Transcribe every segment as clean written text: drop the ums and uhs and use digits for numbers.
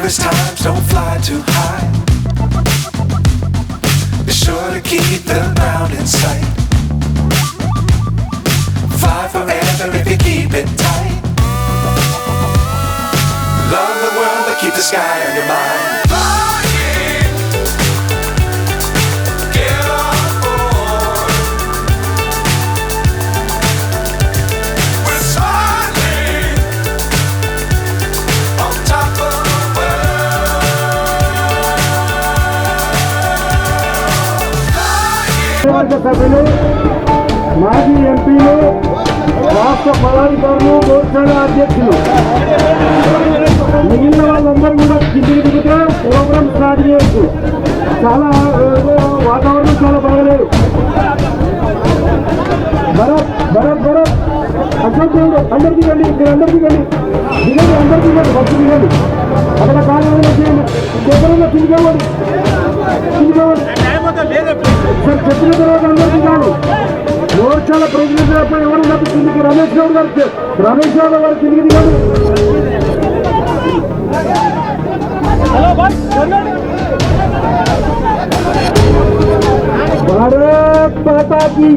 Times don't fly too high. Be sure to keep the ground in sight. Fly forever if you keep it tight. Love the world but keep the sky on your mind. సభ్యులు మాజీ ఎంపీలు రాష్ట్ర పదాధికారులు గోశాల అధ్యక్షులు మిగిలిన వాళ్ళందరూ కూడా కిందికి దిగితే ప్రోగ్రామ్ స్టార్ట్ చేయొచ్చు. చాలా వాతావరణం చాలా బాగలేదు. భరత్ భరత్ భరత్ అశోక్ అందరు దిగండి, ఇక్కడ అందరు దిగండి, దిగండి అందరు దిగండి, బస్సు దిగండి. అక్కడ కార్యాలయం చేయండి, కేవలంగా తిరిగేవాడు సార్ చెప్పిన తర్వాత అందరూ దిగాలి. మోర్చాల ప్రెసిడెంట్ ఎవరు ఉన్నట్టు కిందికి రమేష్ గౌడ్ గారు కిందికి దిగాడు. భారత్ మాతాకి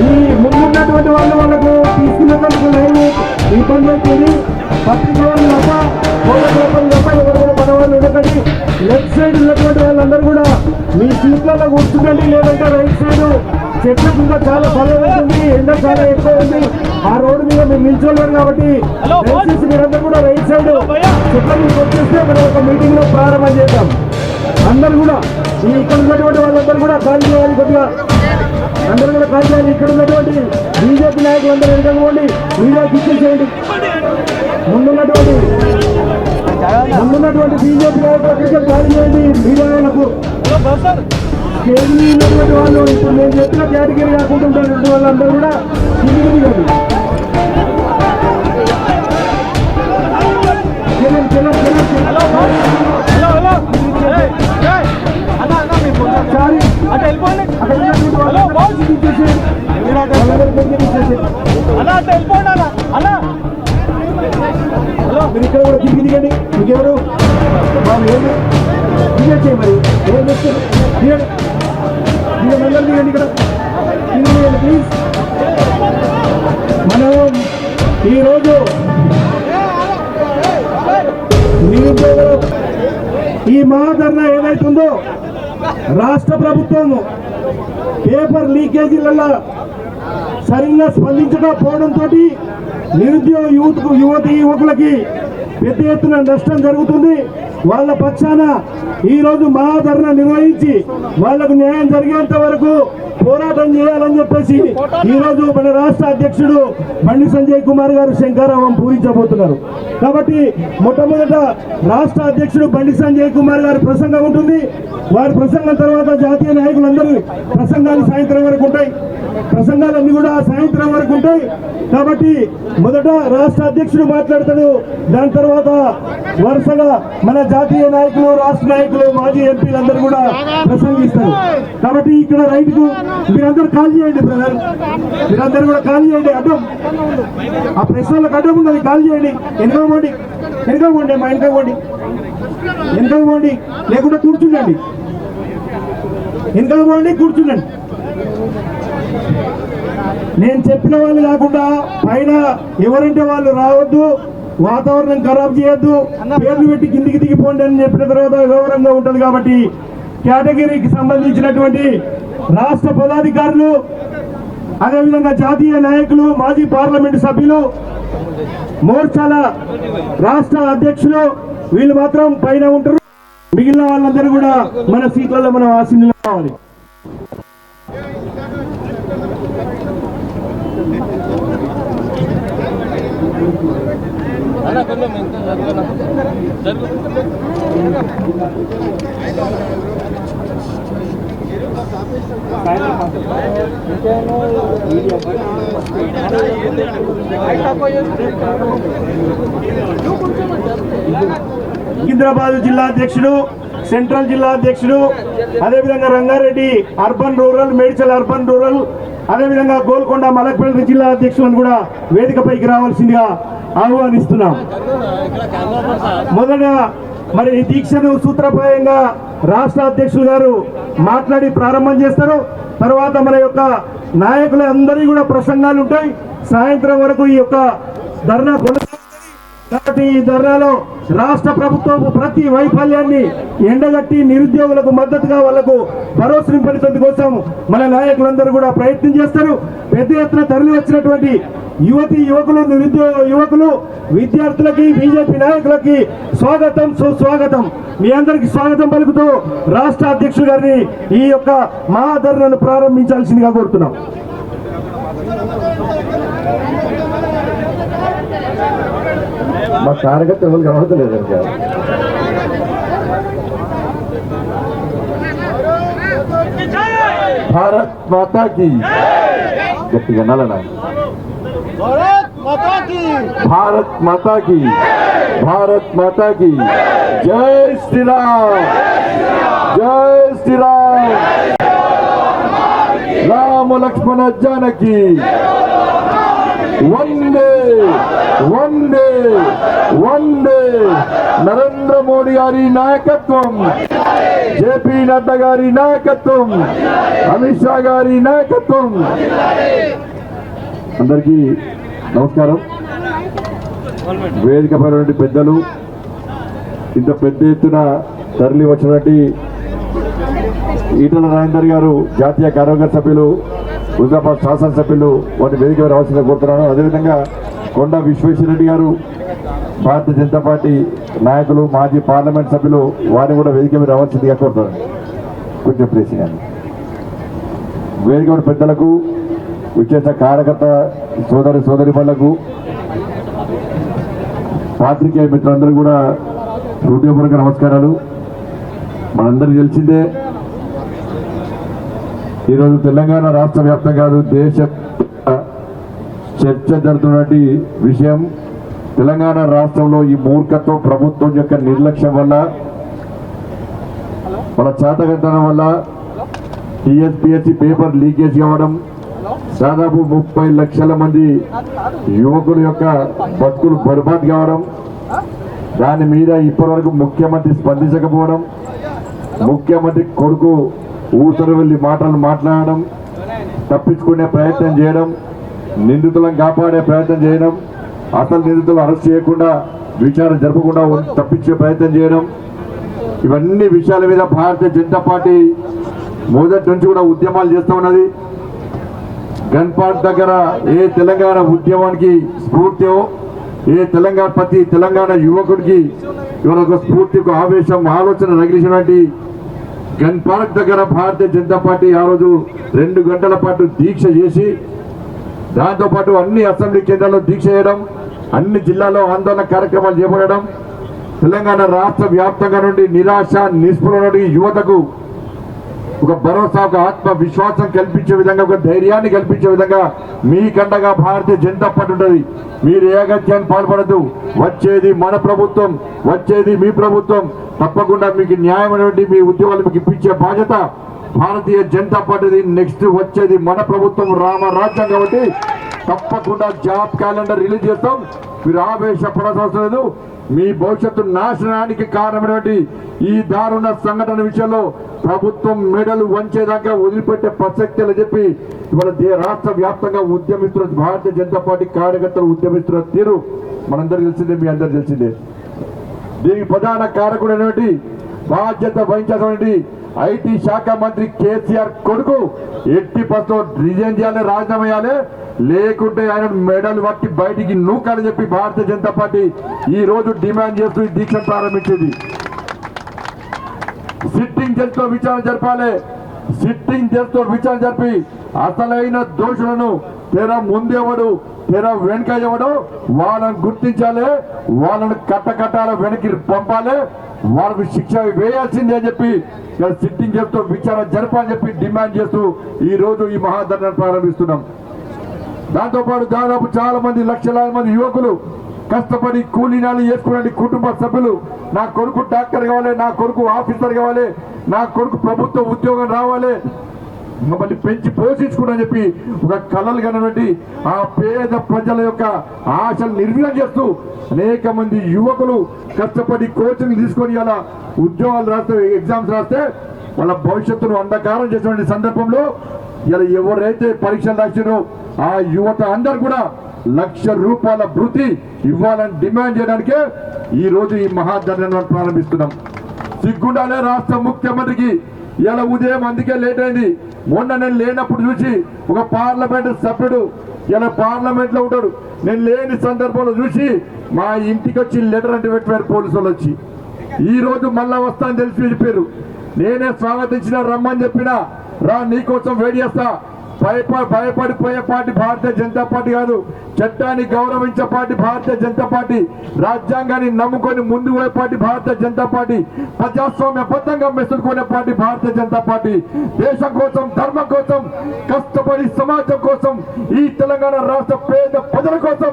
ఈ ముందున్నటువంటి వాళ్ళకు తీసుకున్నటువంటి లైన్ ఇబ్బంది అవుతుంది. పత్రిక వాళ్ళు తప్ప ఫోటోగ్రాఫర్లు తప్ప ఎవరు కూడా మన వాళ్ళు ఉండకండి. లెఫ్ట్ సైడ్ ఉన్నటువంటి వాళ్ళందరూ కూడా మీ సీట్లలో కూర్చుంటండి, లేదంటే రైట్ సైడ్ చెట్ల కింద చాలా బలం ఉంటుంది, ఎండ చాలా ఎక్కువ ఉంది. ఆ రోడ్డు మీద మేము నిల్చోలేరు కాబట్టి దయచేసి మీరందరూ కూడా రైట్ సైడ్ చెట్ల మీద వచ్చేస్తే మనం ఒక మీటింగ్ లో ప్రారంభం చేద్దాం. అందరూ కూడా ఇక్కడ ఉన్నటువంటి వాళ్ళందరూ కూడా ఖాళీ చేయాలి, కొద్దిగా అందరూ కూడా ఖాళీ చేయాలి. ఇక్కడ ఉన్నటువంటి బీజేపీ నాయకులు అందరూ వెనకపోండి, మీడియా కిచ్చి చేయండి. ముందున్నటువంటి బీజేపీ నాయకులు ఖాళీ చేయండి. మీడియాలకు ఉన్నటువంటి వాళ్ళు ఇప్పుడు నేను చెప్పిన కేటగిరీ కాకుండా వాళ్ళందరూ కూడా కిందికి దిగండి. మీరు ఇక్కడ కూడా దిగి దిగండి. మీకెవరు దిగచ్చే మరి ఏం చేస్తారు? దిగండి, దిగండి, దిగండి, ఇక్కడ దిగండి ప్లీజ్. మనం ఈరోజు నిరుద్యోగులు ఈ మహాధర్నా ఏదైతుందో రాష్ట్ర ప్రభుత్వం పేపర్ లీకేజీలలో సరిగ్గా స్పందించకపోవడంతో నిరుద్యోగ యువకులకి పెద్ద ఎత్తున నష్టం జరుగుతుంది. వాళ్ళ పక్షాన ఈరోజు మహాధర్నా నిర్వహించి వాళ్లకు న్యాయం జరిగేంత వరకు పోరాటం చేయాలని చెప్పేసి ఈరోజు మన రాష్ట్ర అధ్యక్షుడు బండి సంజయ్ కుమార్ గారు శంఖారావం పూరించబోతున్నారు. కాబట్టి మొట్టమొదట రాష్ట్ర అధ్యక్షుడు బండి సంజయ్ కుమార్ గారి ప్రసంగం ఉంటుంది. వారి ప్రసంగం తర్వాత జాతీయ నాయకులందరూ ప్రసంగాలు సాయంత్రం వరకు ఉంటాయి. ప్రసంగాలన్నీ కూడా సాయంత్రం వరకు ఉంటాయి. కాబట్టి మొదట రాష్ట్ర అధ్యక్షుడు మాట్లాడతాడు, దాని తర్వాత వరుసగా మన జాతీయ నాయకులు, రాష్ట్ర నాయకులు, మాజీ ఎంపీలందరూ కూడా ప్రసంగిస్తారు. కాబట్టి ఇక్కడ రైట్ కు మీరందరూ కాల్ చేయండి బ్రదర్, మీరందరూ కూడా కాల్ చేయండి. అడ్డం ఆ ప్రెస్ వాళ్ళకి అడ్డం ఉన్నది, కాల్ చేయండి. వెనకపోండి, వెనకపోండి, మా వెనకపోండి, వెనకపోండి, లేకుండా కూర్చుండండి, వెనకపోండి, కూర్చుండండి. నేను చెప్పిన వాళ్ళు కాకుండా పైన ఎవరంటే వాళ్ళు రావద్దు, వాతావరణం ఖరాబ్ చేయొద్దు, పేర్లు పెట్టి కిందికి దిగిపోండి అని చెప్పిన తర్వాత గౌరవంగా ఉంటుంది. కాబట్టి కేటగిరీకి సంబంధించినటువంటి రాష్ట్ర పదాధికారులు, అదేవిధంగా జాతీయ నాయకులు, మాజీ పార్లమెంటు సభ్యులు, మోర్చాల రాష్ట్ర అధ్యక్షులు వీళ్ళు మాత్రం పైన ఉంటారు. మిగిలిన వాళ్ళందరూ కూడా మన సీట్లలో మనం ఆసీనులు కావాలి. సికింద్రాబాద్ జిల్లా అధ్యక్షుడు, సెంట్రల్ జిల్లా అధ్యక్షుడు, అదేవిధంగా Rangareddy urban rural, Medchal urban rural, అదేవిధంగా గోల్కొండ మలక్పేట జిల్లా అధ్యక్షులను కూడా వేదికపైకి రావాల్సిందిగా ఆహ్వానిస్తున్నాం. మొదట మరి ఈ దీక్షను సూత్రప్రాయంగా రాష్ట్ర అధ్యక్షులు గారు మాట్లాడి ప్రారంభం చేస్తారు. తర్వాత మన యొక్క నాయకుల అందరికీ కూడా ప్రసంగాలు ఉంటాయి. సాయంత్రం వరకు ఈ యొక్క ధర్నా కొనసాగుతుంది. కాబట్టి ఈ ధర్నాలో రాష్ట్ర ప్రభుత్వం ప్రతి వైఫల్యాన్ని ఎండగట్టి నిరుద్యోగులకు మద్దతుగా వాళ్లకు భరోసా నింపడం కోసం మన నాయకులందరూ కూడా ప్రయత్నం చేస్తారు. పెద్ద ఎత్తున తరలి వచ్చినటువంటి యువతి యువకులు, నిరుద్యోగ యువకులు, విద్యార్థులకి, బీజేపీ నాయకులకి స్వాగతం, సుస్వాగతం. మీ అందరికి స్వాగతం పలుకుతూ రాష్ట్ర అధ్యక్షుడు గారిని ఈ యొక్క మహాధర్నాను ప్రారంభించాల్సిందిగా కోరుతున్నాం. మా కార్యకర్త ఎవరు కనబడతలేదు ఇంకా. భారత్ మాతాకి గట్టిగా నలనా. భారత్ మాతాకి, భారత్ మాతాకి జై శ్రీరామ్, జై శ్రీరామ్. రామ లక్ష్మణ జానకి వందే వందే వందే. నరేంద్ర మోడీ గారి నాయకత్వం, జేపీ నడ్డా గారి నాయకత్వం, అమిత్ షా గారి నాయకత్వం. అందరికీ నమస్కారం. వేదిక పైన పెద్దలు, ఇంత పెద్ద ఎత్తున తరలి వచ్చినటువంటి ఈటల రాజేందర్ గారు, జాతీయ కార్యవర్గ సభ్యులు, హుజాబాద్ శాసనసభ్యులు వాటి వేదిక రావాల్సిందిగా కోరుతున్నాను. అదేవిధంగా కొండ విశ్వేశ్వరరెడ్డి గారు, భారతీయ జనతా పార్టీ నాయకులు, మాజీ పార్లమెంట్ సభ్యులు, వారిని కూడా వేదిక మీద రావాల్సిందిగా కోరుతున్నాను. కొంచెం ప్లేసింగ్ అండి. వేదిక పెద్దలకు, విచ్చేసిన కార్యకర్త సోదరి సోదరిమణులకు, పాత్రికేయ మిత్రులందరూ కూడా హృదయపూర్వక నమస్కారాలు. మనందరికీ తెలిసిందే, ఈరోజు తెలంగాణ రాష్ట్ర వ్యాప్తంగా కాదు, దేశ చర్చ జరుగుతున్నటువంటి విషయం తెలంగాణ రాష్ట్రంలో ఈ మూర్ఖత్వం, ప్రభుత్వం యొక్క నిర్లక్ష్యం వల్ల, వాళ్ళ చేతగంతనం వల్ల టీఎస్పీఎస్సీ పేపర్ లీకేజ్ కావడం, దాదాపు 30 లక్షల మంది యువకుల యొక్క బతుకులు బర్బాద్ కావడం, దాని మీద ఇప్పటివరకు ముఖ్యమంత్రి స్పందించకపోవడం, ముఖ్యమంత్రి కొడుకు ఊసరు వెళ్ళి మాటలు మాట్లాడడం, తప్పించుకునే ప్రయత్నం చేయడం, నిందితులను కాపాడే ప్రయత్నం చేయడం, అసలు నిందితులు అరెస్ట్ చేయకుండా విచారణ జరపకుండా తప్పించే ప్రయత్నం చేయడం, ఇవన్నీ విషయాల మీద భారతీయ జనతా పార్టీ మొదటి నుంచి కూడా ఉద్యమాలు చేస్తూ ఉన్నది. గన్ పార్క్ దగ్గర ఏ తెలంగాణ ఉద్యమానికి స్ఫూర్తి, ఏ ప్రతి తెలంగాణ యువకుడికి ఇవాళ ఒక స్ఫూర్తి, ఒక ఆవేశం, ఆలోచన రగిలించినటువంటి గన్ పార్క్ దగ్గర భారతీయ జనతా పార్టీ ఆ రోజు 2 గంటల పాటు దీక్ష చేసి, దాంతోపాటు అన్ని అసెంబ్లీ కేంద్రాల్లో దీక్ష చేయడం, అన్ని జిల్లాల్లో ఆందోళన కార్యక్రమాలు చేపట్టడం, తెలంగాణ రాష్ట్ర వ్యాప్తంగా నుండి నిరాశ నిస్పృహ యువతకు ఒక భరోసా, ఒక ఆత్మ విశ్వాసం కల్పించే విధంగా, ఒక ధైర్యాన్ని కల్పించే విధంగా మీ కండగా భారతీయ జనతా పార్టీ ఉంటుంది. మీరు ఏ అగత్యాన్ని పాల్పడద్దు. వచ్చేది మన ప్రభుత్వం, వచ్చేది మీ ప్రభుత్వం. తప్పకుండా మీకు న్యాయమైనటువంటి మీ ఉద్యోగాలు మీకు ఇప్పించే బాధ్యత భారతీయ జనతా పార్టీది. నెక్స్ట్ వచ్చేది మన ప్రభుత్వం, రామరాజ్యం. కాబట్టి తప్పకుండా జాబ్ క్యాలెండర్ రిలీజ్ చేస్తాం. మీరు ఆవేశపడాల్సిన అవసరం లేదు. మీ భవిష్యత్తు నాశనానికి కారణమైనటువంటి ఈ దారుణ సంఘటన విషయంలో ప్రభుత్వం మెడలు వంచేదాకా వదిలిపెట్టే ప్రసక్తి అని చెప్పి ఇవాళ రాష్ట్ర వ్యాప్తంగా ఉద్యమిస్తున్న భారతీయ జనతా పార్టీ కార్యకర్తలు ఉద్యమిస్తున్న తీరు మనందరికీ తెలిసిందే, మీ అందరికీ తెలిసిందే. దీనికి ప్రధాన కారకుడైనటువంటి బాధ్యత వహించినటువంటి ఐటీ శాఖ మంత్రి కేసీఆర్ కొడుకు ఎట్టి పరిస్థితుల్లో రిజైన్ చేయాలి, రాజీనామా చేయాలి. లేకుంటే ఆయన మెడల్ పట్టి బయటికి నూకాలని చెప్పి భారతీయ జనతా పార్టీ ఈ రోజు డిమాండ్ చేస్తూ ఈ దీక్ష ప్రారంభించింది. సిట్టింగ్ జడ్జితో విచారణ జరపాలి. సిట్టింగ్ జడ్జితో విచారణ జరిపి అసలైన దోషులను తెర ముందెవడు తెర వెనుక ఎవడో వాళ్ళని గుర్తించాలి, వాళ్ళని కట్టకట్టాల వెనక్కి పంపాలి, వాళ్ళకు శిక్ష వేయాల్సిందే అని చెప్పి సిట్టింగ్ జడ్జితో విచారణ జరపాలని చెప్పి డిమాండ్ చేస్తూ ఈ రోజు ఈ మహాధర్నా ప్రారంభిస్తున్నాం. దాంతోపాటు దాదాపు చాలా మంది లక్షలాది మంది యువకులు కష్టపడి కూలీనాలు చేసుకునే కుటుంబ సభ్యులు నా కొడుకు డాక్టర్ కావాలి, నా కొడుకు ఆఫీసర్ కావాలి, నా కొడుకు ప్రభుత్వ ఉద్యోగం రావాలి, మమ్మల్ని పెంచి పోషించుకుని చెప్పి ఒక కళలు కనబెట్టి ఆ పేద ప్రజల యొక్క ఆశలు నిర్వీర్యం చేస్తూ అనేక మంది యువకులు కష్టపడి కోచింగ్ తీసుకొని అలా ఉద్యోగాలు రాస్తే ఎగ్జామ్స్ రాస్తే వాళ్ళ భవిష్యత్తును అంధకారం చేసినటువంటి సందర్భంలో ఇలా ఎవరైతే పరీక్షలు రాసినో ఆ యువత అందరు కూడా ₹1,00,000 భృతి ఇవ్వాలని డిమాండ్ చేయడానికే ఈ రోజు ఈ మహాధర్నా ప్రారంభిస్తున్నాం. సిగ్గుండాలే రాష్ట్ర ముఖ్యమంత్రికి ఇలా ఉదయం అందుకే లేట్ అయింది. మొన్న నేను లేనప్పుడు చూసి ఒక పార్లమెంట్ సభ్యుడు ఇలా పార్లమెంట్ లో ఉంటాడు, నేను లేని సందర్భంలో చూసి మా ఇంటికి వచ్చి లెటర్ అంటే పెట్టారు పోలీసు వాళ్ళు వచ్చి. ఈ రోజు మళ్ళా వస్తానని తెలిసి చెప్పారు. నేనే స్వాగతించిన రమ్మని చెప్పినా రా నీకోసం వెయిట్ చేస్తా. భయపడిపోయే పార్టీ భారతీయ జనతా పార్టీ కాదు, చట్టాన్ని గౌరవించే పార్టీ భారతీయ జనతా పార్టీ, రాజ్యాంగాన్ని నమ్ముకొని ముందు పోయే పార్టీ భారతీయ జనతా పార్టీ, ప్రజాస్వామ్యబద్ధంగా మెసులుకునే పార్టీ భారతీయ జనతా పార్టీ, దేశం కోసం ధర్మం కోసం కష్టపడి సమాజం కోసం ఈ తెలంగాణ రాష్ట్ర పేద ప్రజల కోసం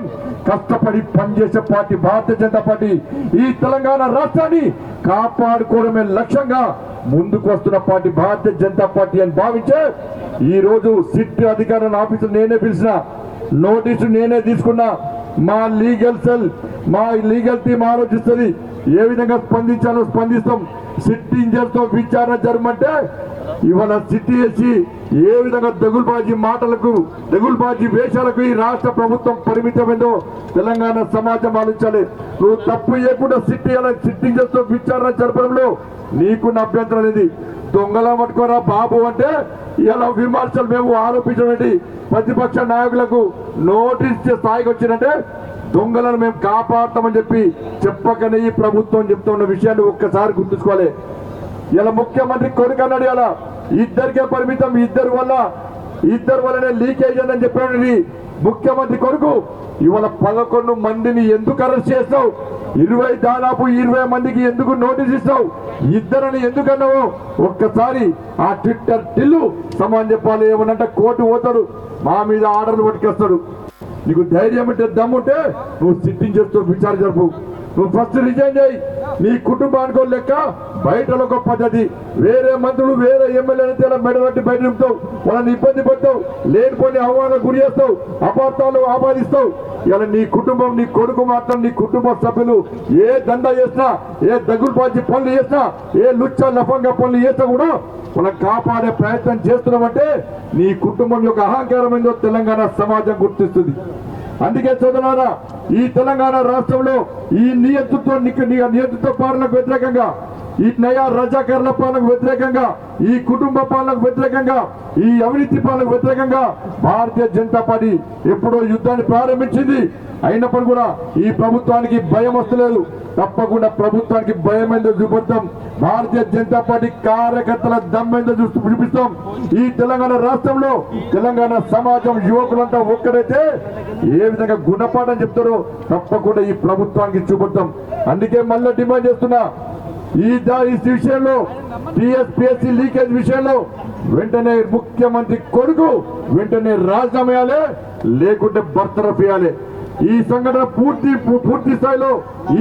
కష్టపడి పనిచేసే పార్టీ భారతీయ జనతా పార్టీ. ఈ తెలంగాణ రాష్ట్రాన్ని కాపాడుకోవడమే లక్ష్యంగా ముందుకు వస్తున్న పార్టీ భారతీయ జనతా పార్టీ అని భావించే ఈ రోజు సిట్ అధికారుల ఆఫీసులు నేనే పిలిచిన, నోటీసు నేనే తీసుకున్నా. మా లీగల్ సెల్ మా లీగల్ టీం ఆలోచిస్తుంది ఏ విధంగా స్పందించాలో స్పందిస్తాం. సిట్టింగ్ జడ్జితో విచారణ జరగమంటే ఇవాళ సిట్టి చేసి ఏ విధంగా దగులుబాజీ మాటలకు దగులుబాజీ వేషాలకు ఈ రాష్ట్ర ప్రభుత్వం పరిమితమైందో తెలంగాణ సమాజం ఆలోచించాలి. నువ్వు తప్పు చేయకుండా సిట్టింగ్ జడ్జితో విచారణ జరపడంలో నీకున్న అభ్యంతరం అనేది. దొంగల పట్టుకోరా బాబు అంటే ఇలా విమర్శలు మేము ఆరోపించడం ప్రతిపక్ష నాయకులకు నోటీస్ ఇచ్చే స్థాయికి వచ్చిందంటే దొంగలను మేము కాపాడతామని చెప్పి చెప్పకనే ఈ ప్రభుత్వం చెప్తున్న విషయాన్ని ఒక్కసారి గుర్తుంచుకోవాలి. ఇలా ముఖ్యమంత్రి కొడుకు అన్నాడు, ఇలా ఇద్దరికే పరిమితం, ఇద్దరి వల్లనే లీకేజ్ అని చెప్పాడు ముఖ్యమంత్రి కొడుకు. ఇవాళ 11 మందిని ఎందుకు అరెస్ట్ చేస్తావు? దాదాపు 20 మందికి ఎందుకు నోటీస్ ఇస్తావు? ఇద్దరని ఎందుకన్నావు? ఒక్కసారి ఆ ట్విట్టర్ టిల్లు సమాన్ చెప్పాలి. ఏమనంటే కోర్టు పోతాడు, మా మీద ఆర్డర్లు పట్టుకొస్తాడు. నీకు ధైర్యం ఉంటే దమ్ముంటే నువ్వు సిట్టింగ్ చేస్తూ విచారణ జరుపు. నువ్వు ఫస్ట్ రిజైన్ చేయి. నీ కుటుంబానికి లెక్క బయటలో ఒక పద్ధతి. వేరే మంత్రులు వేరే ఎమ్మెల్యేలైతే మెడబట్టి బయట నింపుతావు, వాళ్ళని ఇబ్బంది పడతావు, లేనిపోని ఆహ్వానాలకు గురి చేస్తావు, అపార్థాలు ఆపాదిస్తావు. ఇలా నీ కుటుంబం నీ కొడుకు మాత్రం నీ కుటుంబ సభ్యులు ఏ దందా చేసినా, ఏ దగులుబాజీ పనులు చేసినా, ఏ లుచ్చ లఫంగా పనులు చేసినా కూడా వాళ్ళని కాపాడే ప్రయత్నం చేస్తున్నామంటే నీ కుటుంబం యొక్క అహంకారం ఏందో తెలంగాణ సమాజం గుర్తిస్తుంది. అందుకే సోదరులారా, ఈ తెలంగాణ రాష్ట్రంలో ఈ నియంతృత్వ పాలనకు వ్యతిరేకంగా, ఈ నయా రజాకర్ల పాలనకు వ్యతిరేకంగా, ఈ కుటుంబ పాలనకు వ్యతిరేకంగా, ఈ అవినీతి పాలనకు వ్యతిరేకంగా భారతీయ జనతా పార్టీ ఎప్పుడో యుద్ధాన్ని ప్రారంభించింది. అయినప్పుడు కూడా ఈ ప్రభుత్వానికి భయం వస్తలేదు. తప్పకుండా ప్రభుత్వానికి భయం ఏందో చూపిస్తాం. భారతీయ జనతా పార్టీ కార్యకర్తల దమ్మేందో చూపిస్తాం. ఈ తెలంగాణ రాష్ట్రంలో తెలంగాణ సమాజం యువకులంతా ఒక్కడైతే ఏ విధంగా గుణపాఠం చెప్తారో తప్పకుండా ఈ ప్రభుత్వానికి చూపిస్తాం. అందుకే మళ్ళీ డిమాండ్ చేస్తున్నా, ఈ విషయంలో టీఎస్పీఎస్సీ లీకేజ్ విషయంలో వెంటనే ముఖ్యమంత్రి కొడుకు వెంటనే రాజీనామా చేయాలి, లేకుంటే బర్తరఫ్ చేయాలి. ఈ సంఘటన పూర్తి స్థాయిలో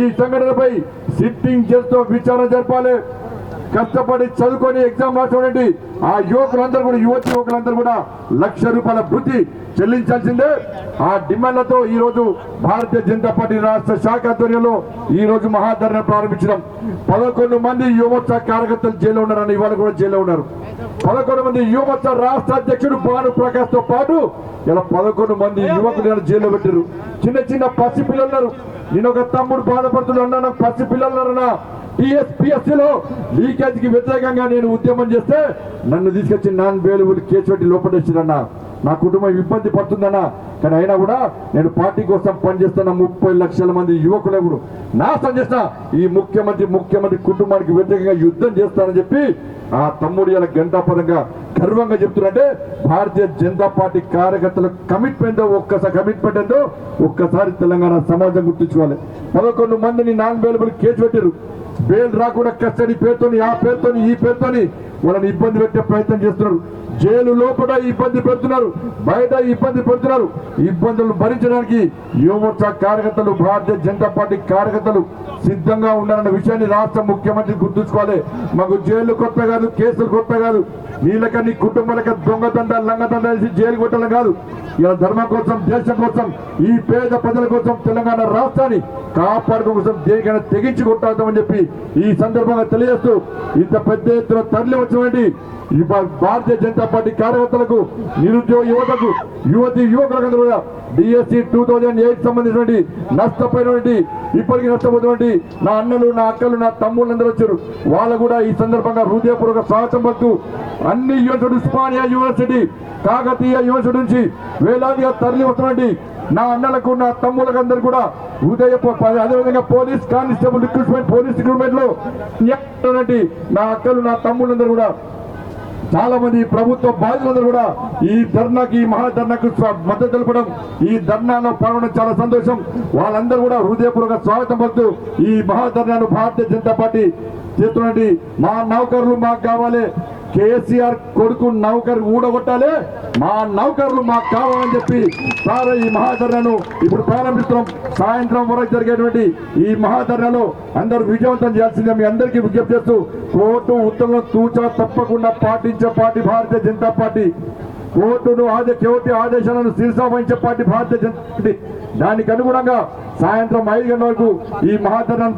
ఈ సంఘటనపై సిట్టింగ్ జడ్జితో విచారణ జరపాలి. కష్టపడి చదువుకొని ఎగ్జామ్ రాసినటువంటి ఆ యువకులందరూ కూడా యువకులందరూ కూడా ₹1,00,000 భృతి చెల్లించాల్సిందే. ఆ డిమాండ్లతో ఈ రోజు భారతీయ జనతా పార్టీ రాష్ట్ర శాఖ ఆధ్వర్యంలో ఈ రోజు మహాధర్నా ప్రారంభించడం. 11 మంది యువమోర్చా కార్యకర్తలు జైల్లో ఉన్నారని ఇవాళ కూడా జైల్లో ఉన్నారు. 11 మంది యువమోర్చా రాష్ట్ర అధ్యక్షుడు భాను ప్రకాష్ తో పాటు ఇలా 11 మంది యువకులు జైల్లో పెట్టారు. చిన్న పసి పిల్లలు. నేను ఒక తమ్ముడు బాధపడుతున్నా, నాకు పసి పిల్లలున్నారన్నా. టీఎస్పీఎస్సీలో లీకేజ్ కి వ్యతిరేకంగా నేను ఉద్యమం చేస్తే నన్ను తీసుకొచ్చి నాన్ బెయిలబుల్ కేసు పెట్టి లోపలేసిరన్నా. నా కుటుంబం ఇబ్బంది పడుతుందన్నా, కానీ అయినా కూడా నేను పార్టీ కోసం పనిచేస్తున్న 30 లక్షల మంది యువకులు నాశనం చేసిన ఈ ముఖ్యమంత్రి కుటుంబానికి వ్యతిరేకంగా యుద్ధం చేస్తానని చెప్పి ఆ తమ్ముడు ఇలా గంటాపరంగా గర్వంగా చెప్తున్నారంటే భారతీయ జనతా పార్టీ కార్యకర్తల కమిట్మెంట్ ఏందో ఒక్కసారి తెలంగాణ సమాజం గుర్తించుకోవాలి. 11 మందిని నాన్ బెయిలబుల్ కేసు పెట్టారు. బెయిల్ రాకుండా కస్టడీ పేరుతోని ఆ పేరుతోని ఈ పేరుతోని వాళ్ళని ఇబ్బంది పెట్టే ప్రయత్నం చేస్తున్నారు. జైలు లోపల ఇబ్బంది పెడుతున్నారు, బయట ఇబ్బంది పెడుతున్నారు. ఇబ్బందులు భరించడానికి యువమోర్చా కార్యకర్తలు, భారతీయ జనతా పార్టీ కార్యకర్తలు సిద్ధంగా ఉన్నారన్న విషయాన్ని రాష్ట్ర ముఖ్యమంత్రి గుర్తుంచుకోవాలి. మాకు జైలు కొత్త కాదు, కేసులు కొత్త కాదు. నీళ్ళక నీ కుటుంబాలక దొంగదండ లంగదండ వేసి జైలు కొట్టడం కాదు. ఇలా ధర్మం కోసం, దేశం కోసం, ఈ పేద ప్రజల కోసం, తెలంగాణ రాష్ట్రాన్ని కాపాడుకోవడం కోసం దేనికైనా తెగించి కొట్టాడతామని చెప్పి ఈ సందర్భంగా తెలియజేస్తూ ఇంత పెద్ద ఎత్తున తరలి వచ్చినటువంటి ఈ భారతీయ జనతా పార్టీ కార్యకర్తలకు, నిరుద్యోగ యువతకు, యువకులకు కూడా DSC 2008 సంబంధించినటువంటి నష్టపోయినటువంటి, ఇప్పటికీ నష్టపోతున్నటువంటి నా అన్నలు, నా అక్కలు, నా తమ్ముళ్ళు అందరూ వచ్చారు. వాళ్ళు కూడా ఈ సందర్భంగా హృదయపూర్వక స్వాగతం పలుకుతూ అన్ని university, Osmania university, Kakatiya university నుంచి వేలాదిగా తరలి వస్తున్నటువంటి నా అన్నలకు, నా తమ్ములకు అందరూ కూడా అదేవిధంగా పోలీస్ కానిస్టేబుల్ రిక్రూట్మెంట్ లో నా అక్కలు, నా తమ్ముళ్ళందరూ కూడా చాలా మంది ప్రభుత్వ బాధ్యులందరూ కూడా ఈ ధర్నాకి, ఈ మహాధర్నాకు మద్దతు తెలపడం, ఈ ధర్నాలో పాల్గొనడం చాలా సంతోషం. వాళ్ళందరూ కూడా హృదయపూర్వక స్వాగతం పలుకుతూ ఈ మహాధర్నాను భారతీయ జనతా పార్టీ చేస్తున్నటువంటి మా నౌకర్లు మాకు కావాలి, కేసీఆర్ కొడుకు నౌకర్ ఊడగొట్టాలి, మా నౌకర్లు మాకు కావాలని చెప్పి సార్ ఈ మహాధర్నాను ఇప్పుడు ప్రారంభిస్తున్నాం. సాయంత్రం వరకు జరిగేటువంటి ఈ మహాధర్నాలో అందరూ విజయవంతం చేయాల్సిందిగా మీ అందరికీ విజ్ఞప్తి చేస్తూ, కోర్టు ఉత్తర్వులను తూచా తప్పకుండా పాటించే party Bharatiya Janata party, court ఆదేశాలను శిరసావహించే పార్టీ భారతీయ జనతా పార్టీ. దానికి అనుగుణంగా సాయంత్రం 5 గంటల వరకు ఈ మహాధర్నాను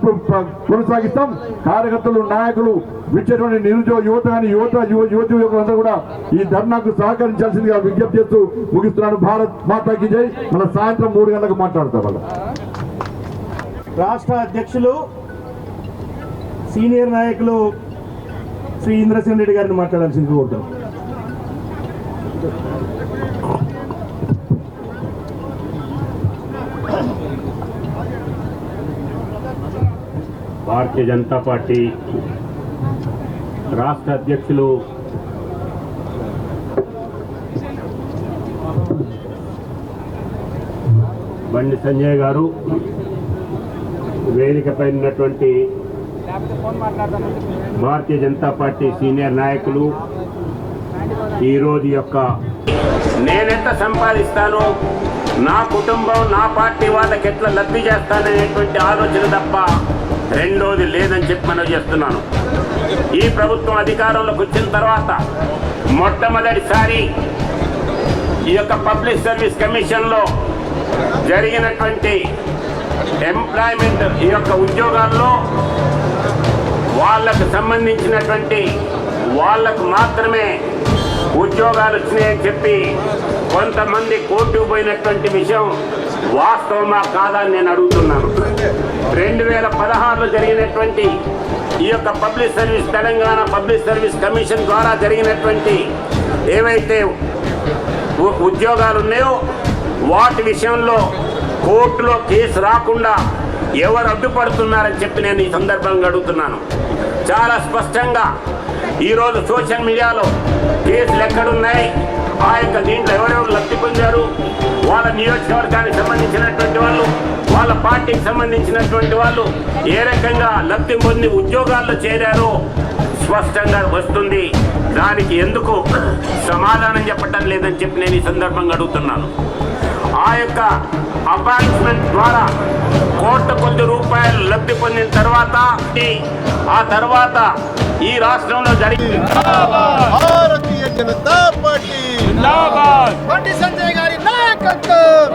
కొనసాగిస్తాం. కార్యకర్తలు, నాయకులు, విచ్చేటువంటి నిరుద్యోగ యువత కానీ యువకులందరూ కూడా ఈ ధర్నాకు సహకరించాల్సిందిగా విజ్ఞప్తి చేస్తూ ముగిస్తున్నాను. భారత్ మాతాకి జై. మన సాయంత్రం 3 గంటలకు మాట్లాడతాం. వాళ్ళ రాష్ట్ర అధ్యక్షులు, సీనియర్ నాయకులు శ్రీ ఇంద్రసేన్ రెడ్డి గారిని మాట్లాడాల్సింది కోరుతాం. భారతీయ జనతా పార్టీ రాష్ట్ర అధ్యక్షులు బండి సంజయ్ గారు, వేదికపై ఉన్నటువంటి భారతీయ జనతా పార్టీ సీనియర్ నాయకులు, ఈరోజు యొక్క నేనెంత సంపాదిస్తాను, నా కుటుంబం, నా పార్టీ వాళ్ళకి ఎట్లా లబ్ధి చేస్తాననేటువంటి ఆలోచన తప్ప రెండోది లేదని చెప్పి మనం చేస్తున్నాను. ఈ ప్రభుత్వం అధికారంలోకి వచ్చిన తర్వాత మొట్టమొదటిసారి ఈ యొక్క పబ్లిక్ సర్వీస్ కమిషన్లో జరిగినటువంటి ఎంప్లాయ్మెంట్, ఈ యొక్క ఉద్యోగాల్లో వాళ్ళకు సంబంధించినటువంటి వాళ్ళకు మాత్రమే ఉద్యోగాలు వచ్చినాయని చెప్పి కొంతమంది కోర్టుకు పోయినటువంటి విషయం వాస్తవమా కాదా అని నేను అడుగుతున్నాను. 2016లో జరిగినటువంటి ఈ యొక్క public service, Telangana public service commission ద్వారా జరిగినటువంటి ఏవైతే ఉద్యోగాలు ఉన్నాయో వాటి విషయంలో కోర్టులో కేసు రాకుండా ఎవరు అడ్డుపడుతున్నారని చెప్పి నేను ఈ సందర్భంగా అడుగుతున్నాను. చాలా స్పష్టంగా ఈరోజు సోషల్ మీడియాలో కేసులు ఎక్కడున్నాయి, ఆ యొక్క దీంట్లో ఎవరెవరు లబ్ధి పొందారు, వాళ్ళ నియోజకవర్గానికి సంబంధించినటువంటి వాళ్ళు, వాళ్ళ పార్టీకి సంబంధించినటువంటి వాళ్ళు ఏ రకంగా లబ్ధి పొంది ఉద్యోగాల్లో చేరారో స్పష్టంగా వస్తుంది. దానికి ఎందుకు సమాధానం చెప్పటం లేదని చెప్పి నేను ఈ సందర్భంగా అడుగుతున్నాను. ఆ యొక్క అపాయింట్మెంట్ ద్వారా కోట్ల రూపాయలు లబ్ధి పొందిన తర్వాత ఆ తర్వాత ఈ రాష్ట్రంలో జరిగింది భారతీయ జనతా పార్టీ బండి సంజయ్ గారి నాయకత్వం.